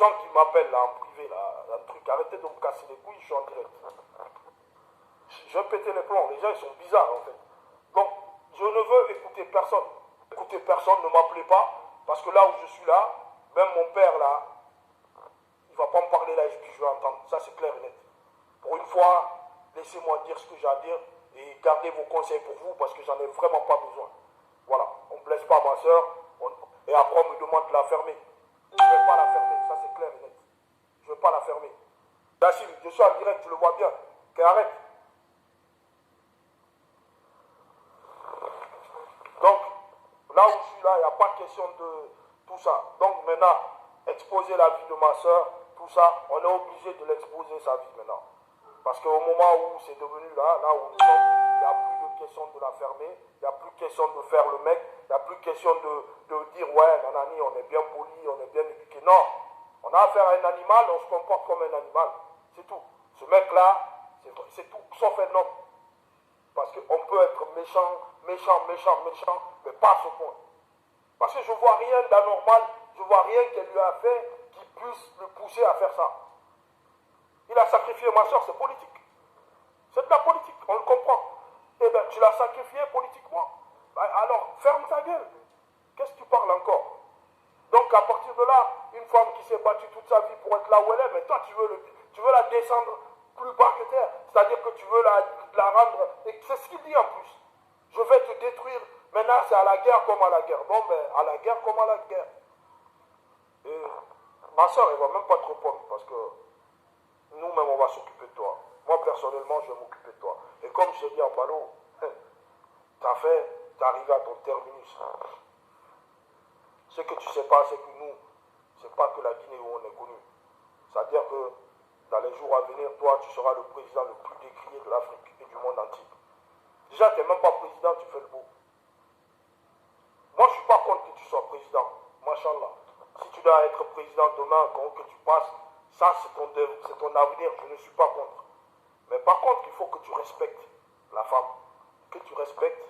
gens qui m'appellent là en privé, là, un truc, arrêtez de me casser les couilles, je suis en direct. Je vais péter les plombs, les gens ils sont bizarres en fait. Donc, je ne veux écouter personne. Écouter personne, ne m'appelez pas, parce que là où je suis là, même mon père là, il ne va pas me parler là et puis je vais entendre. Ça c'est clair et net. Pour une fois, laissez-moi dire ce que j'ai à dire et gardez vos conseils pour vous parce que j'en ai vraiment pas besoin. Voilà, on ne blesse pas ma soeur et après on me demande de la fermer. Je ne vais pas la fermer, ça c'est clair et net. Je ne vais pas la fermer. Yacine, je suis en direct, tu le vois bien. Arrête. Donc, là où je suis là, il n'y a pas question de tout ça. Donc maintenant, exposer la vie de ma soeur, tout ça, on est obligé de l'exposer sa vie maintenant. Parce qu'au moment où c'est devenu là où nous sommes, il n'y a plus de question de la fermer, il n'y a plus question de faire le mec, il n'y a plus question de dire ouais, nanani, on est bien poli, on est bien éduqué. Non, on a affaire à un animal, on se comporte comme un animal. C'est tout. Ce mec-là, c'est tout sauf un homme. Parce qu'on peut être méchant, mais pas à ce point. Parce que je ne vois rien d'anormal, je ne vois rien qu'elle lui a fait qui puisse le pousser à faire ça. Il a sacrifié ma soeur, c'est politique. C'est de la politique, on le comprend. Eh bien, tu l'as sacrifié politiquement. Alors, ferme ta gueule. Qu'est-ce que tu parles encore? Donc, à partir de là, une femme qui s'est battue toute sa vie pour être là où elle est, mais toi, tu veux la descendre plus bas que terre. C'est-à-dire que tu veux la rendre... Et c'est ce qu'il dit en plus. Je vais te détruire. Maintenant, c'est à la guerre comme à la guerre. Bon, ben, à la guerre comme à la guerre. Et ma soeur, elle ne va même pas te répondre parce que nous-mêmes, on va s'occuper de toi. Moi, personnellement, je vais m'occuper de toi. Et comme je t'ai dit en ballot, t'es arrivé à ton terminus. Ce que tu ne sais pas, c'est que nous, c'est pas que la Guinée où on est connu. C'est-à-dire que dans les jours à venir, toi, tu seras le président le plus décrié de l'Afrique et du monde entier. Déjà, tu n'es même pas président, tu fais le beau. Moi, je ne suis pas contre que tu sois président. Machallah. Si tu dois être président demain, que tu passes, ça, c'est ton avenir. Je ne suis pas contre. Mais par contre, il faut que tu respectes la femme. Que tu respectes.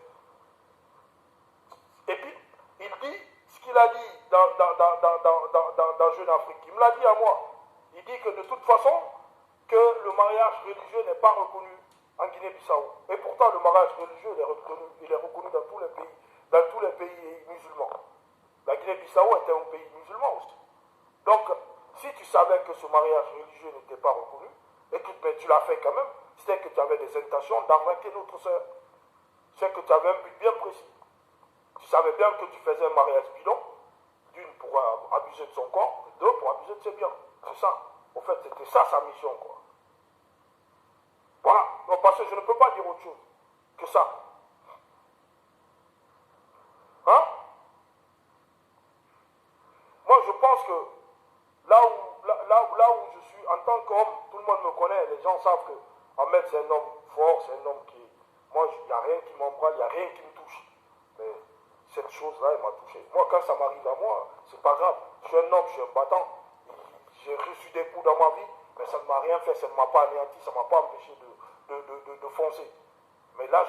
Et puis, il dit ce qu'il a dit dans Jeune Afrique. Il me l'a dit à moi. Il dit que de toute façon, que le mariage religieux n'est pas reconnu en Guinée-Bissau. Et pourtant, le mariage religieux, il est reconnu dans tous les pays musulmans. La Guinée-Bissau était un pays musulman aussi. Donc, si tu savais que ce mariage religieux n'était pas reconnu, et que ben, tu l'as fait quand même, c'était que tu avais des intentions d'arnaquer notre soeur. C'est que tu avais un but bien précis. Tu savais bien que tu faisais un mariage bidon, d'une pour abuser de son corps, deux pour abuser de ses biens. C'est ça. En fait, c'était ça sa mission, quoi. Voilà. Non, parce que je ne peux pas dire autre chose que ça. Hein? Moi, je pense que là où je suis, en tant qu'homme, tout le monde me connaît, les gens savent que Ahmed, c'est un homme fort, c'est un homme qui... Moi, il n'y a rien qui m'embrasse, il n'y a rien qui me touche. Mais cette chose-là, elle m'a touché. Moi, quand ça m'arrive à moi, c'est pas grave. Je suis un homme, je suis un battant. J'ai reçu des coups dans ma vie, mais ça ne m'a rien fait, ça ne m'a pas anéanti, ça ne m'a pas empêché de foncer. Mais là,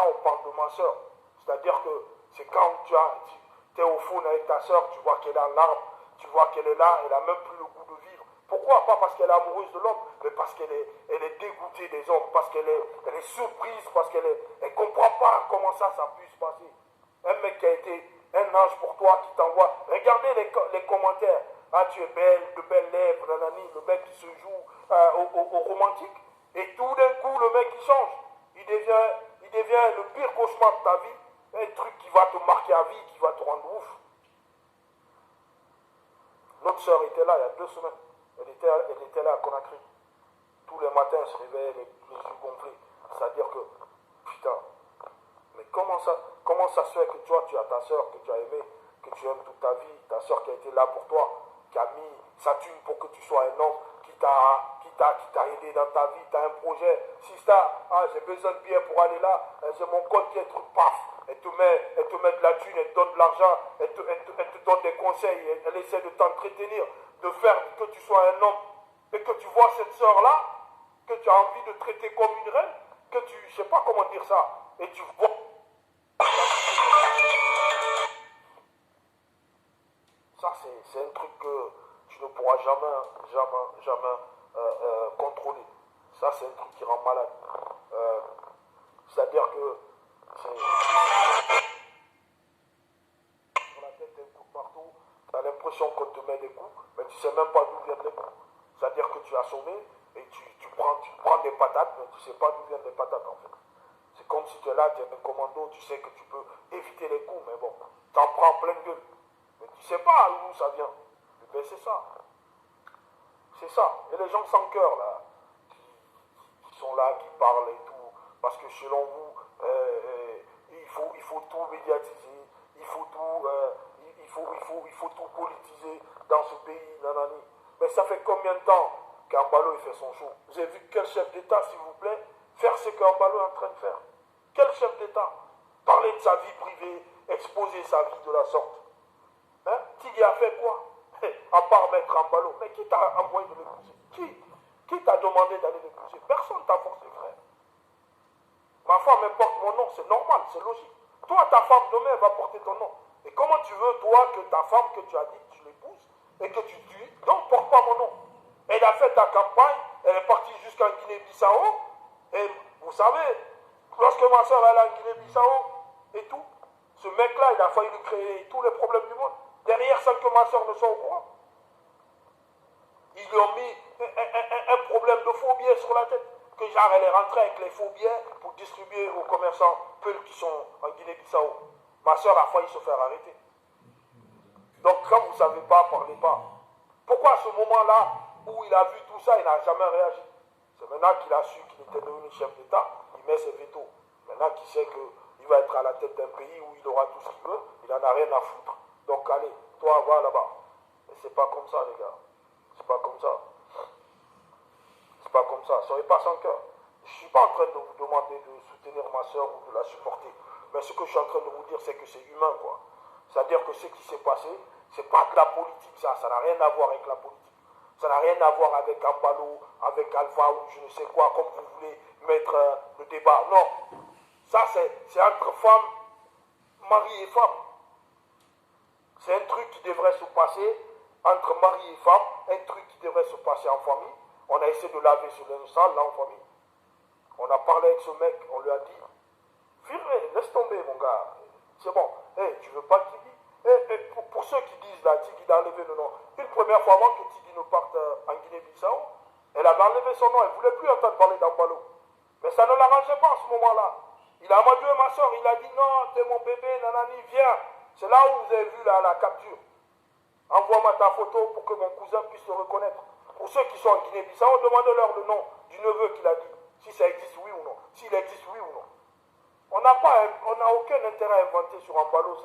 on parle de ma soeur. C'est-à-dire que c'est quand tu es au fond avec ta soeur, tu vois qu'elle est en larmes, tu vois qu'elle est là, elle n'a même plus le goût de vivre. Pourquoi? Pas parce qu'elle est amoureuse de l'homme, mais parce qu'elle est dégoûtée des hommes, parce qu'elle est surprise, parce qu'elle ne comprend pas comment ça puisse passer. Un mec qui a été un ange pour toi, qui t'envoie. Regardez les commentaires. Ah, tu es belle, de belles lèvres, nanani, le mec qui se joue au romantique. Et tout d'un coup, le mec il change. Il devient le pire cauchemar de ta vie. Un truc qui va te marquer à vie, qui va te rendre ouf. Notre soeur était là il y a 2 semaines. Elle était là à Conakry. Tous les matins, elle se réveillait les yeux gonflés. C'est-à-dire que, putain, mais comment ça se fait que toi, tu as ta soeur que tu as aimée, que tu aimes toute ta vie, ta soeur qui a été là pour toi, qui a mis sa thune pour que tu sois un homme, qui t'a aidé dans ta vie, tu as un projet. Si j'ai besoin de bien pour aller là, j'ai mon compte qui est truc, paf, elle te met de la thune, elle te donne de l'argent, elle te donne des conseils, elle essaie de t'entretenir, de faire que tu sois un homme, et que tu vois cette soeur-là, que tu as envie de traiter comme une reine, que tu, je sais pas comment dire ça, et tu vois. Ça, c'est un truc que tu tu ne pourras jamais contrôler. Ça, c'est un truc qui rend malade. C'est-à-dire que c'est sur la tête un coup de marteau, tu as l'impression qu'on te met des coups, mais tu ne sais même pas d'où viennent les coups. C'est-à-dire que tu as sonné et tu prends des patates, mais tu ne sais pas d'où viennent les patates en fait. C'est comme si tu es là, tu es un commando, tu sais que tu peux éviter les coups, mais bon, tu en prends plein de gueule. Mais tu ne sais pas d'où ça vient. Mais c'est ça. C'est ça. Et les gens sans cœur, là, qui sont là, qui parlent et tout, parce que selon vous, il faut tout médiatiser, il faut tout politiser dans ce pays, nanani. Mais ça fait combien de temps qu'Ambalo fait son show? Vous avez vu quel chef d'État, s'il vous plaît, faire ce qu'Ambalo est en train de faire? Quel chef d'État? Parler de sa vie privée, exposer sa vie de la sorte. Hein? Tigui a fait quoi? À part mettre Ambalo. Mais qui t'a envoyé de l'épouser? Qui t'a demandé d'aller l'épouser? Personne t'a forcé, frère. Ma femme porte mon nom, c'est normal, c'est logique. Toi, ta femme, demain, elle va porter ton nom. Et comment tu veux, toi, que ta femme, que tu as dit, tu l'épouses, et que tu dis, non, porte pas mon nom. Elle a fait ta campagne, elle est partie jusqu'en Guinée-Bissau, et vous savez, lorsque ma soeur elle est en Guinée-Bissau, et tout, ce mec-là, il a failli lui créer tous les problèmes du monde. Derrière, sans que ma soeur ne soit au courant. Ils lui ont mis un problème de faux billets sur la tête. Que genre elle est rentrée avec les faux billets pour distribuer aux commerçants peuls qui sont en Guinée-Bissau. Ma soeur a failli se faire arrêter. Donc quand vous ne savez pas, parlez pas. Pourquoi à ce moment-là où il a vu tout ça, il n'a jamais réagi? C'est maintenant qu'il a su qu'il était devenu chef d'État, il met ses vétos. Maintenant qu'il sait qu'il va être à la tête d'un pays où il aura tout ce qu'il veut, il n'en a rien à foutre. Donc allez, toi va là-bas. Mais c'est pas comme ça les gars. C'est pas comme ça. C'est pas comme ça. Soyez pas sans cœur. Je ne suis pas en train de vous demander de soutenir ma soeur ou de la supporter. Mais ce que je suis en train de vous dire, c'est que c'est humain, quoi. C'est-à-dire que ce qui s'est passé, c'est pas de la politique, ça. Ça n'a rien à voir avec la politique. Ça n'a rien à voir avec Ambalo, avec Alpha ou je ne sais quoi, comme vous voulez mettre le débat. Non. Ça, c'est entre femmes, mari et femme. C'est un truc qui devrait se passer entre mari et femme, un truc qui devrait se passer en famille. On a essayé de laver ce linge sale là en famille. On a parlé avec ce mec, on lui a dit, virez, laisse tomber mon gars. C'est bon. Hey, tu veux pas Tigui? Pour ceux qui disent là, Tigui d'enlever le nom. Une première fois avant que Tigui ne parte en Guinée-Bissau, elle avait enlevé son nom, elle ne voulait plus entendre parler d'Ambalo. Mais ça ne l'arrangeait pas en ce moment-là. Il a amadioué ma soeur, il a dit non, t'es mon bébé, nanani, viens. C'est là où vous avez vu la capture. Envoie-moi ta photo pour que mon cousin puisse te reconnaître. Pour ceux qui sont en Guinée-Bissau, demandez-leur le nom du neveu qu'il a dit. Si ça existe, oui ou non. S'il existe, oui ou non. On n'a aucun intérêt à inventer sur Ambalo,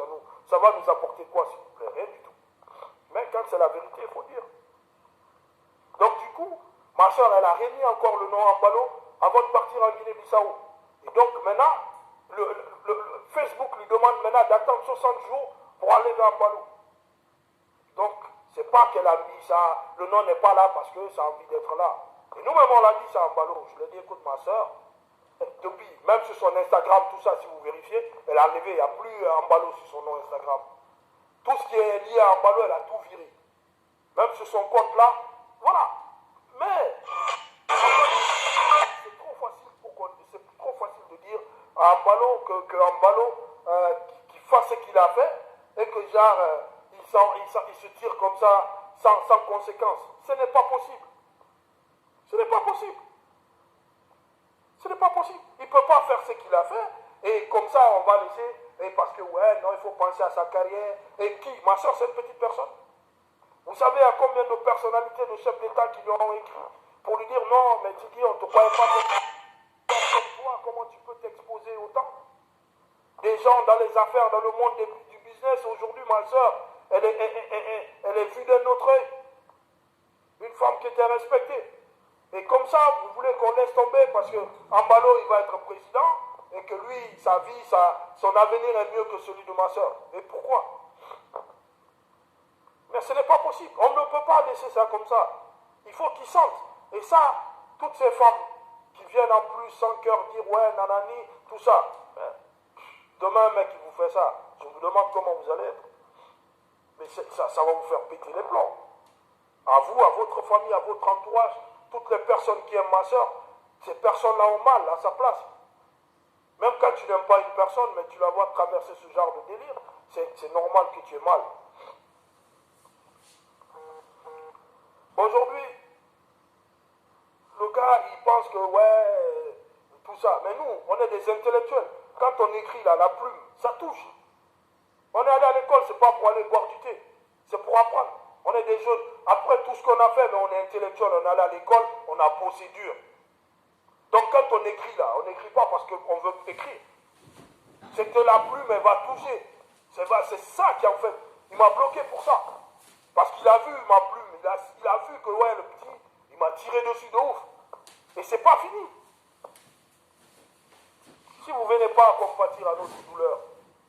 ça va nous apporter quoi, s'il vous plaît? Rien du tout. Mais quand c'est la vérité, il faut dire. Donc du coup, ma soeur, elle a remis encore le nom Ambalo avant de partir en Guinée-Bissau. Et donc maintenant, le Facebook lui demande maintenant d'attendre 60 jours pour aller vers Ambalo. Donc, c'est pas qu'elle a mis ça, le nom n'est pas là parce que ça a envie d'être là. Et nous-mêmes, on l'a dit ça Ambalo. Je lui ai dit, écoute ma soeur, depuis, même sur son Instagram, tout ça, si vous vérifiez, elle a enlevé, il n'y a plus Ambalo sur son nom Instagram. Tout ce qui est lié à Ambalo, elle a tout viré. Même sur son compte là, voilà. Mais, c'est trop facile de dire à Ambalo que Ambalo, qui fasse ce qu'il a fait, et que genre, il se tire comme ça, sans conséquence. Ce n'est pas possible. Ce n'est pas possible. Ce n'est pas possible. Il ne peut pas faire ce qu'il a fait, et comme ça, on va laisser, et parce que, ouais, non, il faut penser à sa carrière. Et qui? Ma soeur, c'est une petite personne. Vous savez à combien de personnalités de chefs d'État qui lui ont écrit pour lui dire, non, mais Tigui, on ne te croyait pas comme toi, comment tu peux t'exposer autant? Des gens dans les affaires, dans le monde du business, aujourd'hui, ma soeur, elle est vue d'un autre œil. Une femme qui était respectée. Et comme ça, vous voulez qu'on laisse tomber parce que Ambalo, il va être président et que lui, sa vie, son avenir est mieux que celui de ma soeur. Et pourquoi? Mais ce n'est pas possible. On ne peut pas laisser ça comme ça. Il faut qu'ils sentent. Et ça, toutes ces femmes qui viennent en plus sans cœur dire ouais, nanani, tout ça. Demain, un mec qui vous fait ça, je vous demande comment vous allez être. Mais ça va vous faire péter les plombs. À vous, à votre famille, à votre entourage, toutes les personnes qui aiment ma soeur, ces personnes-là ont mal à sa place. Même quand tu n'aimes pas une personne, mais tu la vois traverser ce genre de délire, c'est normal que tu aies mal. Aujourd'hui, le gars, il pense que, ouais, tout ça. Mais nous, on est des intellectuels. Quand on écrit là, la plume, ça touche. On est allé à l'école, c'est pas pour aller boire du thé. C'est pour apprendre. On est des jeunes. Après tout ce qu'on a fait, mais on est intellectuel. On est allé à l'école, on a bossé dur. Donc quand on écrit là, on n'écrit pas parce qu'on veut écrire. C'est que la plume, elle va toucher. C'est ça qui en fait. Il m'a bloqué pour ça. Parce qu'il a vu ma plume. Il a vu que ouais, le petit, il m'a tiré dessus de ouf. Et c'est pas fini. Si vous ne venez pas compatir à notre douleur,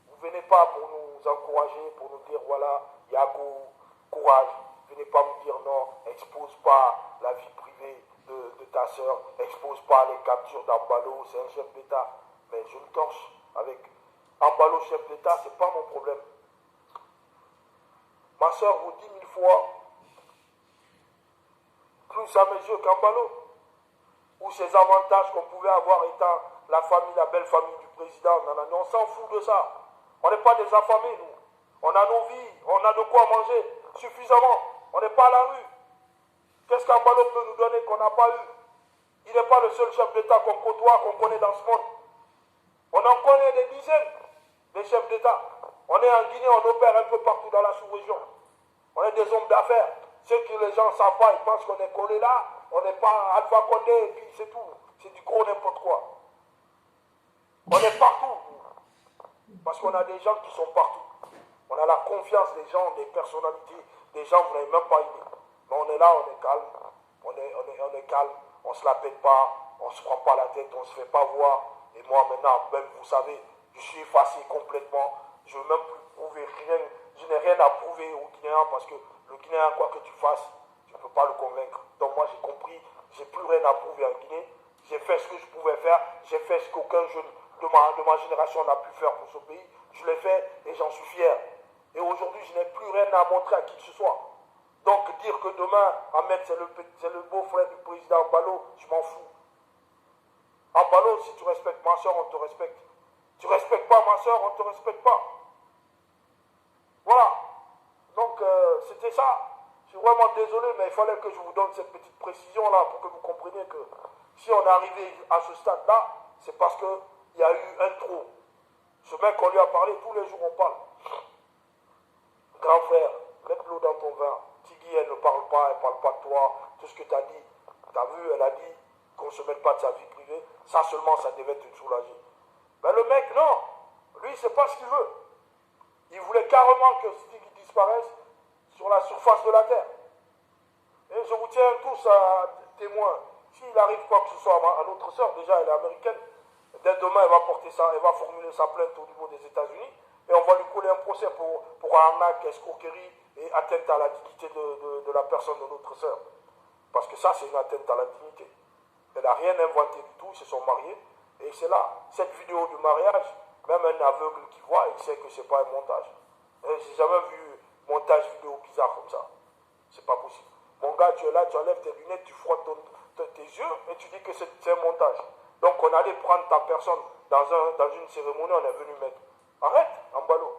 vous ne venez pas pour nous encourager, pour nous dire voilà, Yago, courage. Venez pas me dire non, expose pas la vie privée de ta soeur, expose pas les captures d'Ambalo, c'est un chef d'État. Mais je me torche avec Ambalo, chef d'État, c'est pas mon problème. Ma soeur vous dit 1000 fois plus à mes yeux qu'Ambalo, ou ses avantages qu'on pouvait avoir étant la famille, la belle famille du président. On s'en fout de ça. On n'est pas des affamés, nous. On a nos vies, on a de quoi manger suffisamment. On n'est pas à la rue. Qu'est-ce qu'Ambalo peut nous donner qu'on n'a pas eu? Il n'est pas le seul chef d'État qu'on côtoie, qu'on connaît dans ce monde. On en connaît des dizaines, des chefs d'État. On est en Guinée, on opère un peu partout dans la sous-région. On est des hommes d'affaires. Ceux que les gens ne savent pas, ils pensent qu'on est collé là, on n'est pas Alpha Condé, et puis c'est tout. C'est du gros n'importe quoi. On est partout. Parce qu'on a des gens qui sont partout. On a la confiance des gens, des personnalités, des gens que vous n'avez même pas idée. Mais on est là, on est calme. On est calme, on ne se la pète pas, on ne se prend pas la tête, on ne se fait pas voir. Et moi maintenant, même vous savez, je suis effacé complètement. Je ne veux même plus prouver rien. Je n'ai rien à prouver aux Guinéens parce que le Guinéen, quoi que tu fasses, tu ne peux pas le convaincre. Donc moi j'ai compris, j'ai plus rien à prouver en Guinée. J'ai fait ce que je pouvais faire, j'ai fait ce qu'aucun jeune de ma génération n'a pu faire pour ce pays. Je l'ai fait et j'en suis fier. Et aujourd'hui, je n'ai plus rien à montrer à qui que ce soit. Donc dire que demain, Ahmed, c'est le beau-frère du président Ambalo, je m'en fous. Ambalo, si tu respectes ma soeur, on te respecte. Tu respectes pas ma soeur, on ne te respecte pas. Voilà. Donc c'était ça. Je suis vraiment désolé, mais il fallait que je vous donne cette petite précision-là pour que vous compreniez que si on est arrivé à ce stade-là, c'est parce qu'il y a eu un trop. Ce mec, on lui a parlé, tous les jours on parle. Grand frère, mets de l'eau dans ton vin. Tigui, elle ne parle pas, elle ne parle pas de toi. Tout ce que tu as dit, tu as vu, elle a dit qu'on ne se mette pas de sa vie privée. Ça seulement, ça devait te soulager. Mais le mec, non. Lui, c'est pas ce qu'il veut. Il voulait carrément que Tigui disparaisse sur la surface de la terre. Et je vous tiens tous à témoin. S'il arrive quoi que ce soit à notre soeur, déjà elle est américaine, dès demain elle va porter ça, elle va formuler sa plainte au niveau des États-Unis et on va lui coller un procès pour arnaque, escroquerie et atteinte à la dignité de la personne de notre soeur. Parce que ça, c'est une atteinte à la dignité. Elle n'a rien inventé du tout, ils se sont mariés et c'est là. Cette vidéo du mariage, même un aveugle qui voit, il sait que ce n'est pas un montage. J'ai jamais vu montage vidéo bizarre comme ça. C'est pas possible. Mon gars, tu es là, tu enlèves tes lunettes, tu frottes tes yeux et tu dis que c'est un montage. Donc on allait prendre ta personne dans une cérémonie, on est venu mettre. Arrête, Ambalo.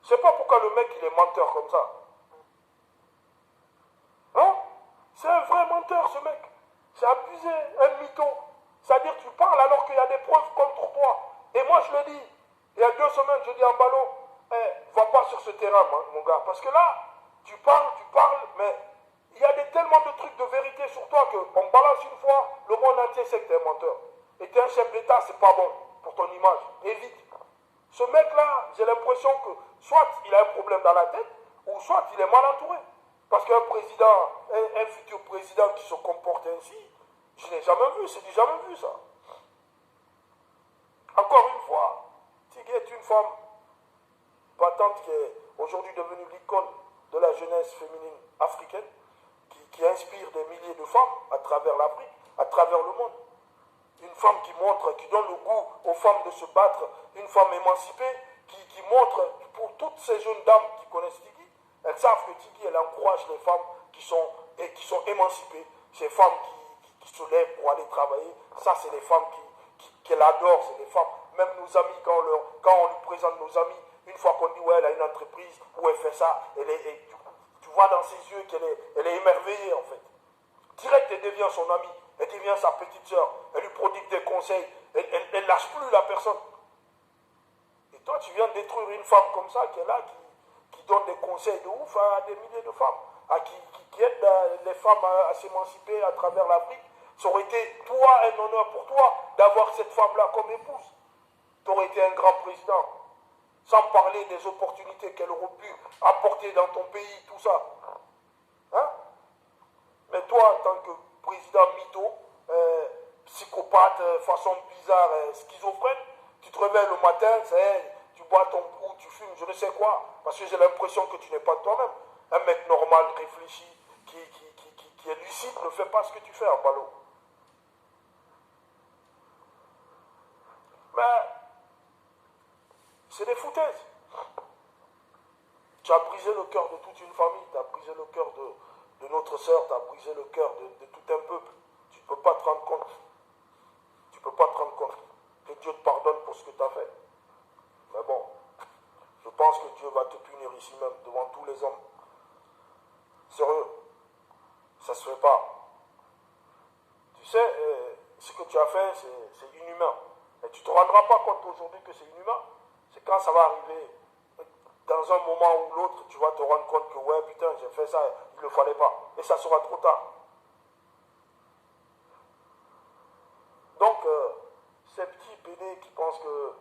Je sais pas pourquoi le mec il est menteur comme ça. Hein? C'est un vrai menteur ce mec. C'est abusé, un mytho. C'est-à-dire que tu parles alors qu'il y a des preuves contre toi. Et moi je le dis. Il y a 2 semaines, je dis à Ambalo, va pas sur ce terrain, mon gars. Parce que là, tu parles, mais il y a tellement de trucs de vérité sur toi qu'on balance une fois, le monde entier sait que tu es un menteur. Et tu es un chef d'État, c'est pas bon pour ton image. Évite. Ce mec-là, j'ai l'impression que soit il a un problème dans la tête, ou soit il est mal entouré. Parce qu'un président, un futur président qui se comporte ainsi, je n'ai jamais vu, c'est du jamais vu ça. Encore une fois, Tigui est une femme battante qui est aujourd'hui devenue l'icône de la jeunesse féminine africaine, qui inspire des milliers de femmes à travers l'Afrique, à travers le monde. Une femme qui montre, qui donne le goût aux femmes de se battre, une femme émancipée, qui montre pour toutes ces jeunes dames qui connaissent Tigui, elles savent que Tigui, elle encourage les femmes qui sont émancipées, ces femmes qui se lèvent pour aller travailler, ça c'est les femmes qu'elle adore, c'est des femmes, même nos amis, quand on lui présente nos amis, une fois qu'on dit ouais elle a une entreprise, où elle fait ça, tu vois dans ses yeux elle est émerveillée en fait. Direct elle devient son amie, elle devient sa petite soeur, elle lui prodigue des conseils, elle lâche plus la personne. Et toi tu viens détruire une femme comme ça qui est là, qui donne des conseils de ouf à des milliers de femmes, qui aide les femmes à s'émanciper à travers l'Afrique. Ça aurait été, toi, un honneur pour toi d'avoir cette femme-là comme épouse. Tu aurais été un grand président. Sans parler des opportunités qu'elle aurait pu apporter dans ton pays, tout ça. Hein? Mais toi, en tant que président mytho, psychopathe, façon bizarre, schizophrène, tu te réveilles le matin, tu bois ton coup, tu fumes, je ne sais quoi, parce que j'ai l'impression que tu n'es pas de toi-même. Un mec normal, réfléchi, qui est lucide, ne fait pas ce que tu fais en ballot. Mais c'est des foutaises. Tu as brisé le cœur de toute une famille, tu as brisé le cœur de notre sœur, tu as brisé le cœur de tout un peuple. Tu ne peux pas te rendre compte. Tu ne peux pas te rendre compte. Que Dieu te pardonne pour ce que tu as fait. Mais bon, je pense que Dieu va te punir ici même, devant tous les hommes. Sérieux, ça ne se fait pas. Tu sais, ce que tu as fait, c'est inhumain. Et tu ne te rendras pas compte aujourd'hui que c'est inhumain. C'est quand ça va arriver, dans un moment ou l'autre, tu vas te rendre compte que ouais, putain, j'ai fait ça, il ne le fallait pas. Et ça sera trop tard. Donc, ces petits PD qui pensent que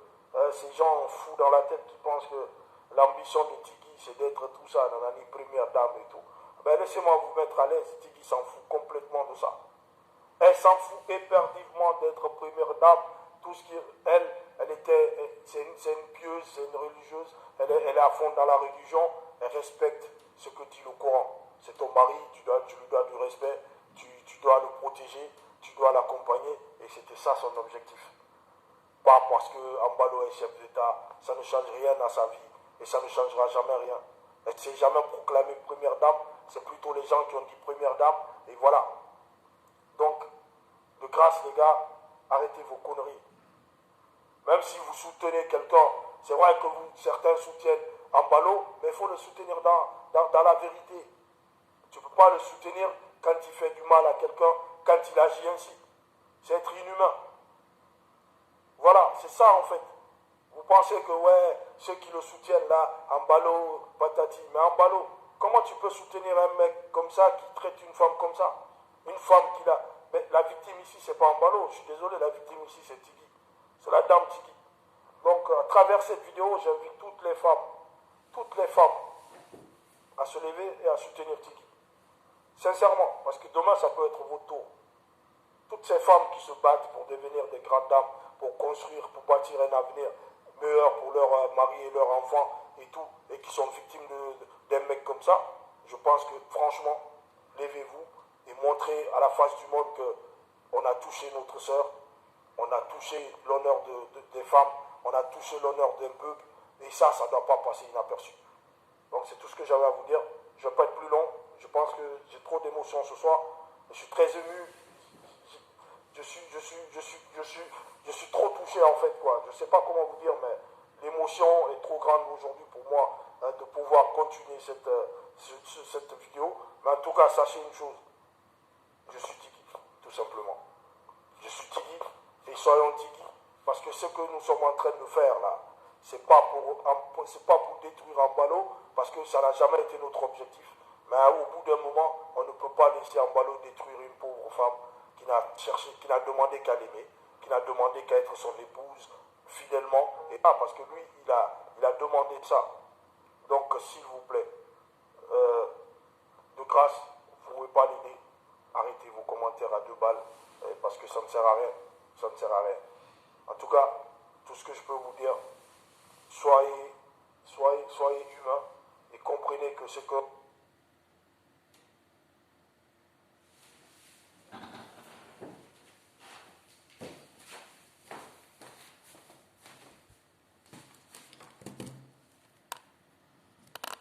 ces gens fous dans la tête, qui pensent que l'ambition de Tigui, c'est d'être tout ça, dans la première dame et tout. Ben, laissez-moi vous mettre à l'aise, Tigui s'en fout complètement de ça. Elle s'en fout éperdivement d'être première dame. Tout ce elle était, c'est une pieuse, c'est une religieuse, elle est à fond dans la religion, elle respecte ce que dit le Coran. C'est ton mari, tu lui dois du respect, tu dois le protéger, tu dois l'accompagner, et c'était ça son objectif. Pas parce que Ambalo est chef d'État, ça ne change rien à sa vie, et ça ne changera jamais rien. Elle ne s'est jamais proclamée première dame, c'est plutôt les gens qui ont dit première dame, et voilà. Donc, de grâce les gars, arrêtez vos conneries. Même si vous soutenez quelqu'un, c'est vrai que certains soutiennent Ambalo, mais il faut le soutenir dans la vérité. Tu ne peux pas le soutenir quand il fait du mal à quelqu'un, quand il agit ainsi. C'est être inhumain. Voilà, c'est ça en fait. Vous pensez que ouais, ceux qui le soutiennent là, Ambalo, patati, mais Ambalo, comment tu peux soutenir un mec comme ça qui traite une femme comme ça? Une femme qui l'a... Mais la victime ici, c'est pas Ambalo, je suis désolé, la victime ici, c'est Tigui. C'est la dame Tigui. Donc, à travers cette vidéo, j'invite toutes les femmes, à se lever et à soutenir Tigui. Sincèrement, parce que demain, ça peut être votre tour. Toutes ces femmes qui se battent pour devenir des grandes dames, pour construire, pour bâtir un avenir meilleur pour leur mari et leurs enfants et tout, et qui sont victimes d'un mec comme ça, je pense que franchement, levez-vous et montrez à la face du monde qu'on a touché notre sœur, on a touché l'honneur des femmes, on a touché l'honneur d'un peuple, et ça ne doit pas passer inaperçu. Donc c'est tout ce que j'avais à vous dire. Je ne vais pas être plus long, je pense que j'ai trop d'émotions ce soir, je suis très ému, je suis trop touché en fait quoi. Je ne sais pas comment vous dire, mais l'émotion est trop grande aujourd'hui pour moi de pouvoir continuer cette vidéo. Mais en tout cas, sachez une chose, je suis Tigui, tout simplement. Je suis Tigui et soyons Tigui. Parce que ce que nous sommes en train de faire là, c'est pas pour détruire Ambalo, parce que ça n'a jamais été notre objectif. Mais au bout d'un moment, on ne peut pas laisser Ambalo détruire une pauvre femme qui n'a demandé qu'à l'aimer, qui n'a demandé qu'à être son épouse fidèlement, et pas parce que lui, il a demandé ça. Donc, s'il vous plaît, de grâce, vous ne pouvez pas l'aider. Arrêtez vos commentaires à 2 balles, parce que ça ne sert à rien. Ça ne sert à rien. En tout cas, tout ce que je peux vous dire, soyez humains et comprenez que ce que